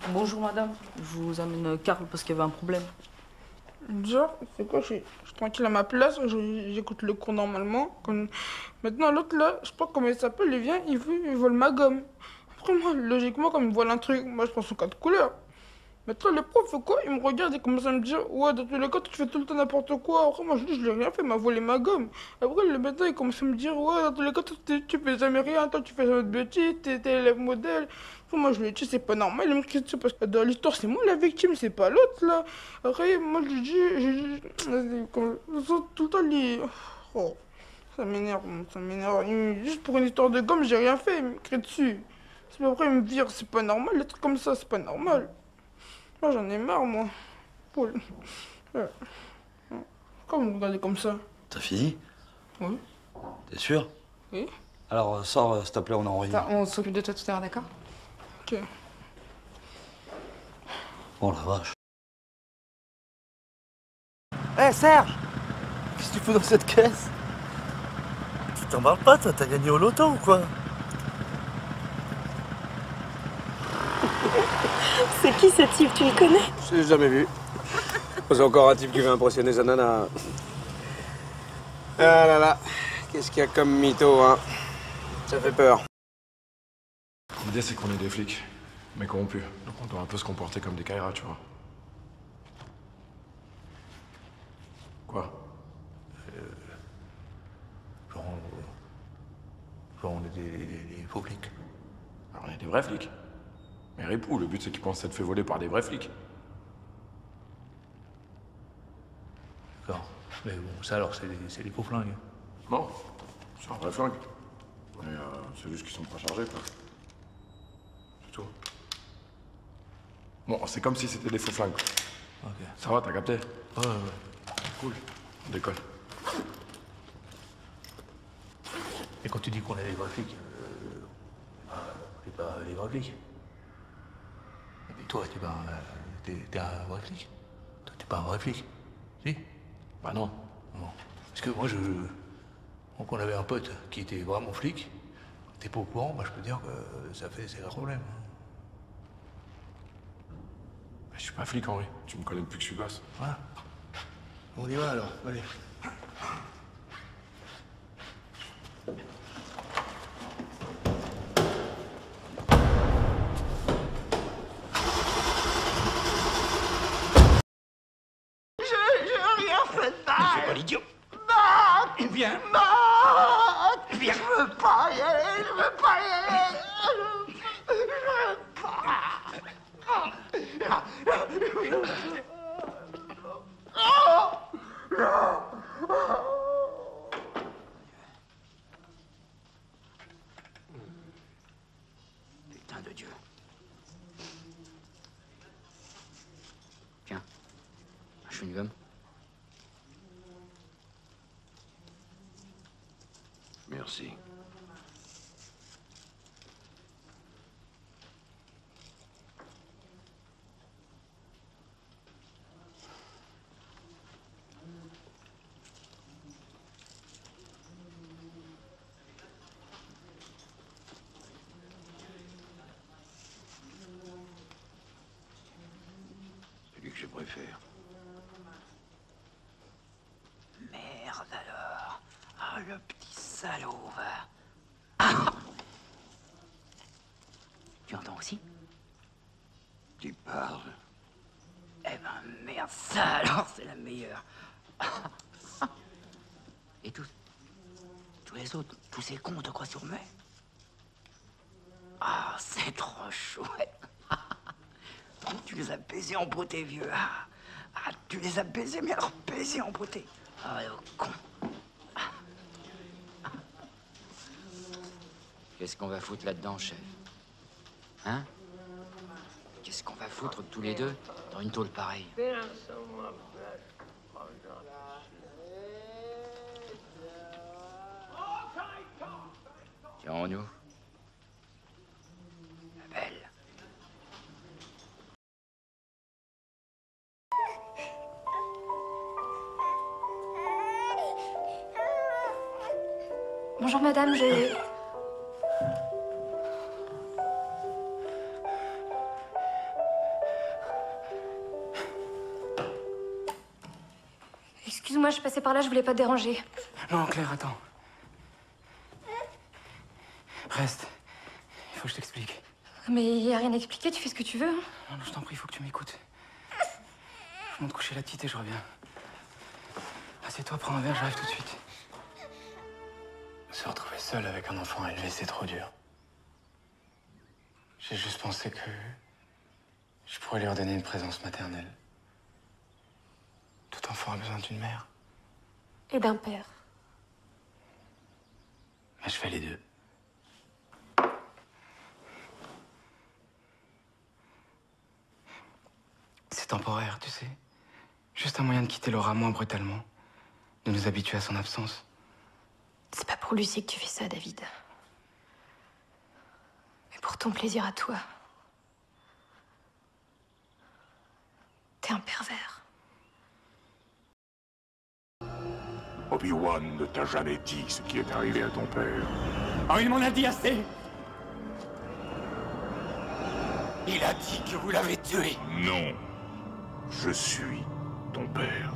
Bonjour madame, je vous amène Karl parce qu'il y avait un problème. Genre, c'est quoi, je suis tranquille à ma place, j'écoute le cours normalement. Maintenant, l'autre là, je sais pas comment il s'appelle, il vient, il vole ma gomme. Après, moi, logiquement, comme il vole un truc, moi je pense aux quatre couleurs. Maintenant, le prof, fait quoi? Il me regarde et commence à me dire, ouais, dans tous les cas, tu fais tout le temps n'importe quoi. Après, moi, je dis, je l'ai rien fait, il m'a volé ma gomme. Après, le matin, il commence à me dire, ouais, dans tous les cas, toi, tu fais jamais rien, toi, tu fais jamais de bêtises, t'es élève modèle. Après, moi, je lui ai dit, c'est pas normal, il me crie dessus parce que dans l'histoire, c'est moi la victime, c'est pas l'autre, là. Après, moi, je lui dis, tout le temps, oh, ça m'énerve, ça m'énerve. Juste pour une histoire de gomme, j'ai rien fait, il me crie dessus. C'est pas vrai, il me vire, c'est pas normal, les trucs comme ça, c'est pas normal. Moi, j'en ai marre, moi. Paul. Ouais. Pourquoi vous me regardez comme ça? T'as fini? Oui. T'es sûr? Oui. Alors, sors, s'il te plaît, on est en réunion. Attends, on s'occupe de toi tout à l'heure, d'accord? Ok. Oh la vache. Hé Serge! Qu'est-ce que tu fous dans cette caisse? Tu t'en parles pas, toi? T'as gagné au loto ou quoi? C'est qui ce type? Tu le connais? Je l'ai jamais vu. C'est encore un type qui veut impressionner sa nana. Ah là là, qu'est-ce qu'il y a comme mytho, hein? Ça fait peur. L'idée, c'est qu'on est des flics, mais corrompus. Donc on doit un peu se comporter comme des Kairas, tu vois. Quoi? Genre, on est des faux flics. Alors on est des vrais flics. Mais Ripou, le but c'est qu'ils pensent s'être fait voler par des vrais flics. D'accord. Mais bon, ça alors, c'est des faux flingues. Non, c'est un vrai flingue. Mais c'est juste qu'ils sont pas chargés, quoi. C'est tout. Bon, c'est comme si c'était des faux flingues. Ok. Ça va, t'as capté? Ouais. Cool. On décolle. Et quand tu dis qu'on est des vrais flics, on n'est pas des vrais flics. Mais toi, t'es un vrai flic. Toi, t'es pas un vrai flic. Si? Bah non. Bon. Parce que moi, donc on avait un pote qui était vraiment flic. T'es pas au courant, moi je peux dire que ça fait un problème. Je suis pas flic, Henri. Tu me connais depuis que je suis gosse. Voilà. On y va alors, allez. J'ai rien fait de mal! C'est pas l'idiot! Non! Eh bien! Non! Eh bien! Je veux pas y aller! Je veux pas y aller! Je veux Putain de Dieu. Tiens, un chewing-gum. Merci. Celui que je préfère. Merde alors. Ah, le petit salaud, va. Ah. Tu entends aussi? Tu parles. Eh ben merde, ça alors, c'est la meilleure. Et tous les autres, tous ces cons de quoi sur moi? Ah, c'est trop chouette. Tu les as baisés en beauté, vieux. Ah, tu les as baisés, mais alors baisés en beauté. Ah, le con. Qu'est-ce qu'on va foutre là-dedans, chef? Hein? Qu'est-ce qu'on va foutre tous les deux dans une tôle pareille? Tiens-nous. La belle. Bonjour madame, j'ai... Excuse-moi, je passais par là, je voulais pas te déranger. Non, Claire, attends. Reste. Il faut que je t'explique. Mais y a rien à expliquer, tu fais ce que tu veux. Hein. Non, je t'en prie, il faut que tu m'écoutes. Je monte coucher la petite et je reviens. Assieds-toi, prends un verre, j'arrive tout de suite. Se retrouver seul avec un enfant à élever, c'est trop dur. J'ai juste pensé que je pourrais lui redonner une présence maternelle. Tout enfant a besoin d'une mère. Et d'un père. Mais je fais les deux. C'est temporaire, tu sais. Juste un moyen de quitter Laura moins brutalement. De nous habituer à son absence. C'est pas pour Lucie que tu fais ça, David. Mais pour ton plaisir à toi. T'es un pervers. Obi-Wan ne t'a jamais dit ce qui est arrivé à ton père. Oh, il m'en a dit assez. Il a dit que vous l'avez tué. Non. Je suis ton père.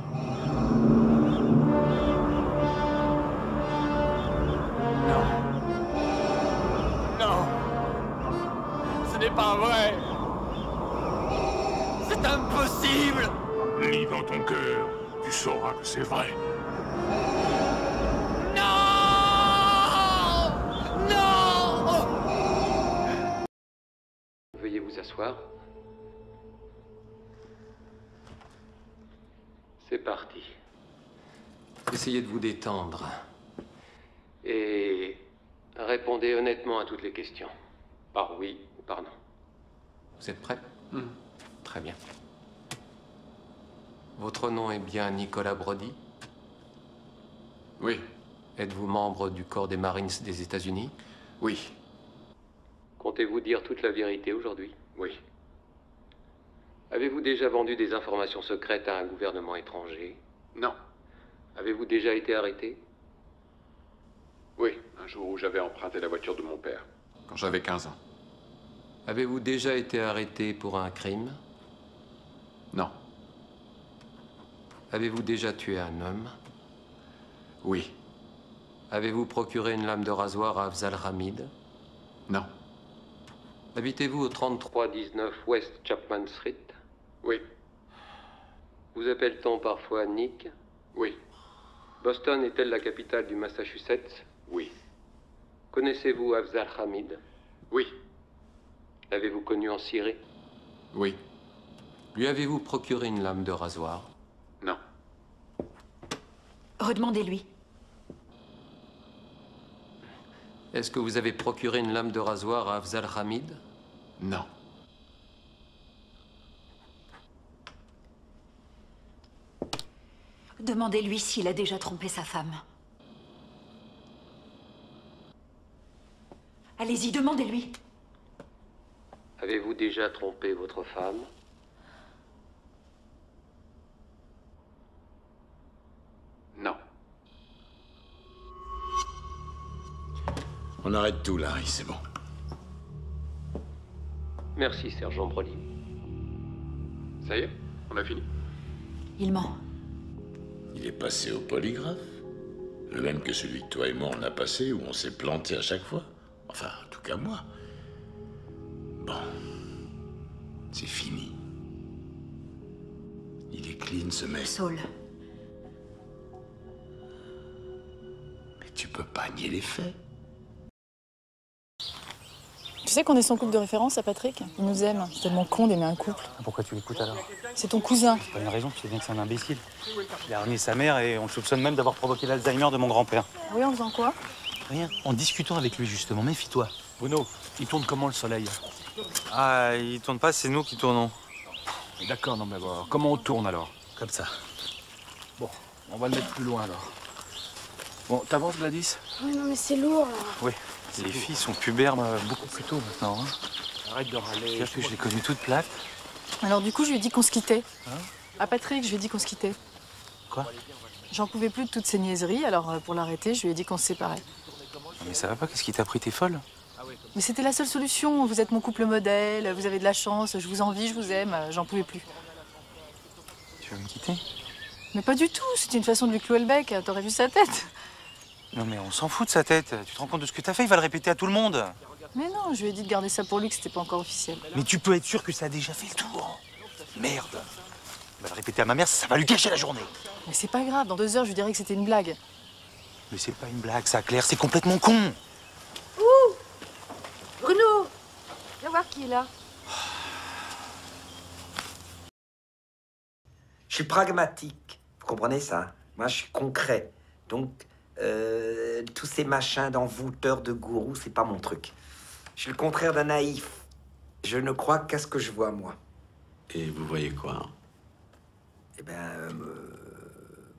Non. Non. Ce n'est pas vrai. C'est impossible. Lis dans ton cœur, tu sauras que c'est vrai. Non. Non. Veuillez vous asseoir. C'est parti. Essayez de vous détendre. Et répondez honnêtement à toutes les questions. Par oui ou par non. Vous êtes prêts? Très bien. Votre nom est bien Nicolas Brody? Oui. Êtes-vous membre du corps des Marines des États-Unis? Oui. Comptez-vous dire toute la vérité aujourd'hui? Oui. Avez-vous déjà vendu des informations secrètes à un gouvernement étranger? Non. Avez-vous déjà été arrêté? Oui, un jour où j'avais emprunté la voiture de mon père, quand j'avais 15 ans. Avez-vous déjà été arrêté pour un crime? Non. Avez-vous déjà tué un homme? Oui. Avez-vous procuré une lame de rasoir à Afzal Hamid? Non. Habitez-vous au 3319 West Chapman Street? Oui. Vous appelle-t-on parfois Nick? Oui. Boston est-elle la capitale du Massachusetts? Oui. Connaissez-vous Afzal Hamid? Oui. L'avez-vous connu en Syrie? Oui. Lui avez-vous procuré une lame de rasoir? Non. Redemandez-lui. Est-ce que vous avez procuré une lame de rasoir à Afzal Hamid? Non. Demandez-lui s'il a déjà trompé sa femme. Allez-y, demandez-lui. Avez-vous déjà trompé votre femme? Non. On arrête tout, Larry, c'est bon. Merci, sergent Brody. Ça y est, on a fini. Il ment. Il est passé au polygraphe. Le même que celui que toi et moi on a passé, où on s'est planté à chaque fois. Enfin, en tout cas moi. Bon. C'est fini. Il est clean, ce mec. Saul. Mais tu peux pas nier les faits. Tu sais qu'on est son couple de référence à Patrick? Il nous aime. C'est tellement con d'aimer un couple. Pourquoi tu l'écoutes alors? C'est ton cousin. C'est pas une raison, tu sais bien que c'est un imbécile. Il a renié sa mère et on le soupçonne même d'avoir provoqué l'Alzheimer de mon grand-père. Oui, en faisant quoi? Rien. En discutant avec lui justement, méfie-toi. Bruno, il tourne comment le soleil? Ah, il tourne pas, c'est nous qui tournons. D'accord, non mais bon, comment on tourne alors? Comme ça. Bon, on va le mettre plus loin alors. Bon, t'avances Gladys? Oui, non, mais c'est lourd là. Oui, les filles sont pubères beaucoup plus tôt maintenant. Hein. Arrête de râler. C'est-à-dire que je l'ai connue toute plate. Alors du coup, je lui ai dit qu'on se quittait. À Patrick, je lui ai dit qu'on se quittait. Quoi? J'en pouvais plus de toutes ces niaiseries, alors pour l'arrêter, je lui ai dit qu'on se séparait. Mais ça va pas, qu'est-ce qui t'a pris? T'es folle? Mais c'était la seule solution. Vous êtes mon couple modèle, vous avez de la chance, je vous envie, je vous aime, j'en pouvais plus. Tu veux me quitter? Mais pas du tout, c'était une façon de lui clouer le bec. T'aurais vu sa tête. Non mais on s'en fout de sa tête. Tu te rends compte de ce que t'as fait? Il va le répéter à tout le monde. Mais non, je lui ai dit de garder ça pour lui, que c'était pas encore officiel. Mais tu peux être sûr que ça a déjà fait le tour. Merde. Il va le répéter à ma mère, ça va lui gâcher la journée. Mais c'est pas grave, dans 2 heures, je lui dirai que c'était une blague. Mais c'est pas une blague, ça, Claire, c'est complètement con. Ouh! Bruno! Viens voir qui est là. Je suis pragmatique. Vous comprenez ça? Moi, je suis concret. Donc, tous ces machins d'envoûteurs, de gourous, c'est pas mon truc. Je suis le contraire d'un naïf. Je ne crois qu'à ce que je vois, moi. Et vous voyez quoi? Eh ben,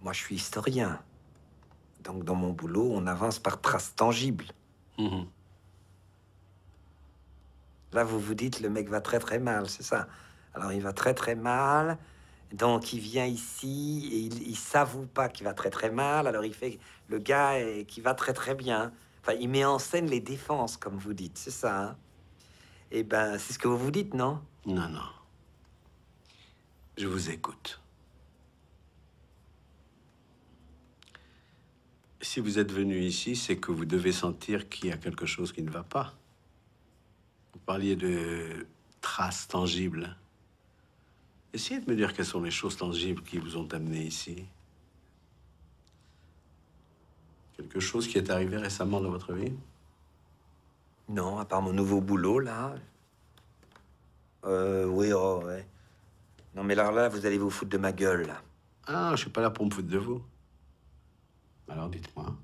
moi, je suis historien. Donc, dans mon boulot, on avance par traces tangibles. Mmh. Là, vous vous dites, le mec va très très mal, c'est ça? Alors, il va très très mal. Donc, il vient ici et il s'avoue pas qu'il va très très mal. Alors, il fait le gars qui va très très bien. Enfin, il met en scène les défenses, comme vous dites, c'est ça, hein? Eh ben, c'est ce que vous vous dites, non? Non, non. Je vous écoute. Si vous êtes venu ici, c'est que vous devez sentir qu'il y a quelque chose qui ne va pas. Vous parliez de traces tangibles. Essayez de me dire quelles sont les choses tangibles qui vous ont amené ici. Quelque chose qui est arrivé récemment dans votre vie? Non, à part mon nouveau boulot, là. Oui, oh, ouais. Non, mais alors là, vous allez vous foutre de ma gueule, là. Ah, je suis pas là pour me foutre de vous. Alors, dites-moi.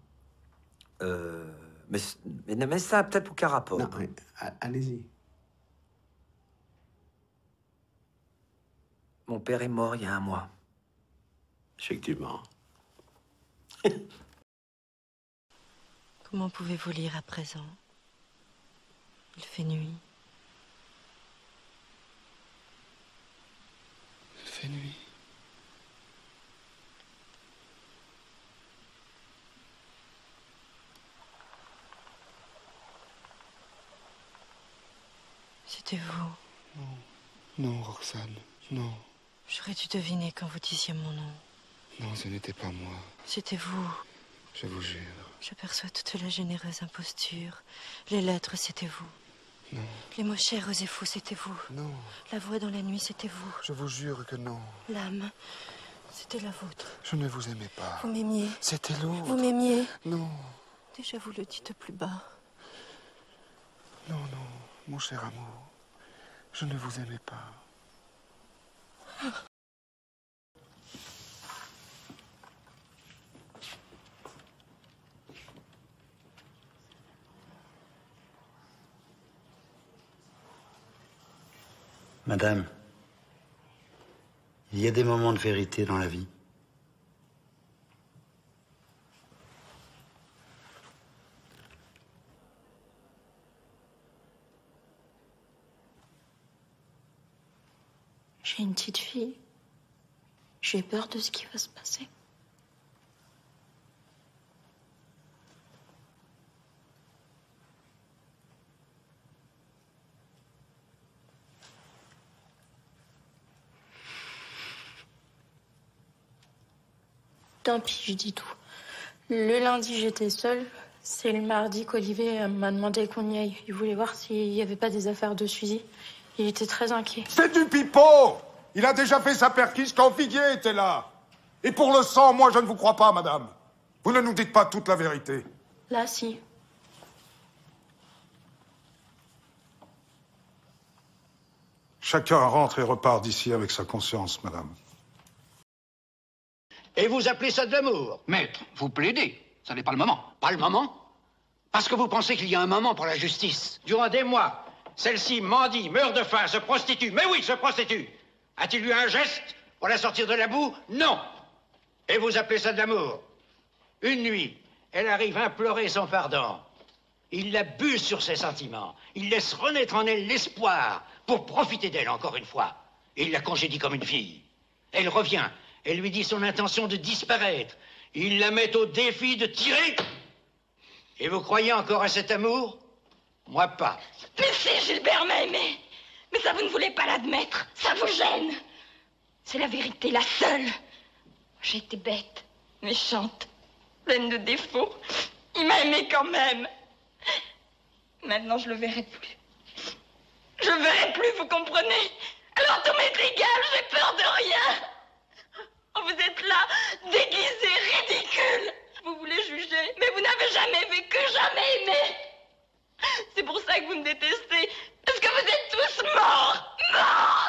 Mais ça a peut-être aucun rapport. Non, mais, allez-y. Mon père est mort il y a 1 mois. Effectivement. Comment pouvez-vous lire à présent? Il fait nuit. Il fait nuit. C'était vous. Non. Non, Roxane, non. J'aurais dû deviner quand vous disiez mon nom. Non, ce n'était pas moi. C'était vous. Je vous jure. J'aperçois toute la généreuse imposture. Les lettres, c'était vous. Non. Les mots chers et faux, c'était vous. Non. La voix dans la nuit, c'était vous. Je vous jure que non. L'âme, c'était la vôtre. Je ne vous aimais pas. Vous m'aimiez. C'était l'autre. Vous m'aimiez. Non. Déjà, vous le dites plus bas. Non, non, mon cher amour. Je ne vous aimais pas. Madame, il y a des moments de vérité dans la vie. J'ai une petite fille. J'ai peur de ce qui va se passer. Tant pis, je dis tout. Le lundi, j'étais seule. C'est le mardi qu'Olivier m'a demandé qu'on y aille. Il voulait voir s'il n'y avait pas des affaires de suivi. Il était très inquiet. C'est du pipeau! Il a déjà fait sa perquise quand Viguier était là. Et pour le sang, moi, je ne vous crois pas, madame. Vous ne nous dites pas toute la vérité. Là, si. Chacun rentre et repart d'ici avec sa conscience, madame. Et vous appelez ça de l'amour? Maître, vous plaidez. Ça n'est pas le moment. Pas le moment? Parce que vous pensez qu'il y a un moment pour la justice. Durant des mois, celle-ci mendie, meurt de faim, se prostitue. Mais oui, se prostitue. A-t-il eu un geste pour la sortir de la boue? Non. Et vous appelez ça de l'amour? Une nuit, elle arrive implorer son pardon. Il la buse sur ses sentiments. Il laisse renaître en elle l'espoir pour profiter d'elle encore une fois. Et il la congédie comme une fille. Elle revient. Elle lui dit son intention de disparaître. Il la met au défi de tirer. Et vous croyez encore à cet amour? Moi pas. Mais si, Gilbert m'a aimé. Mais ça, vous ne voulez pas l'admettre. Ça vous gêne. C'est la vérité, la seule. J'étais bête, méchante, pleine de défauts. Il m'a aimé quand même. Maintenant, je le verrai plus. Je le verrai plus, vous comprenez? Alors tout m'est égal, j'ai peur de rien. Vous êtes là, déguisé, ridicule. Vous voulez juger, mais vous n'avez jamais vécu, jamais aimé. C'est pour ça que vous me détestez, parce que vous êtes tous morts, morts.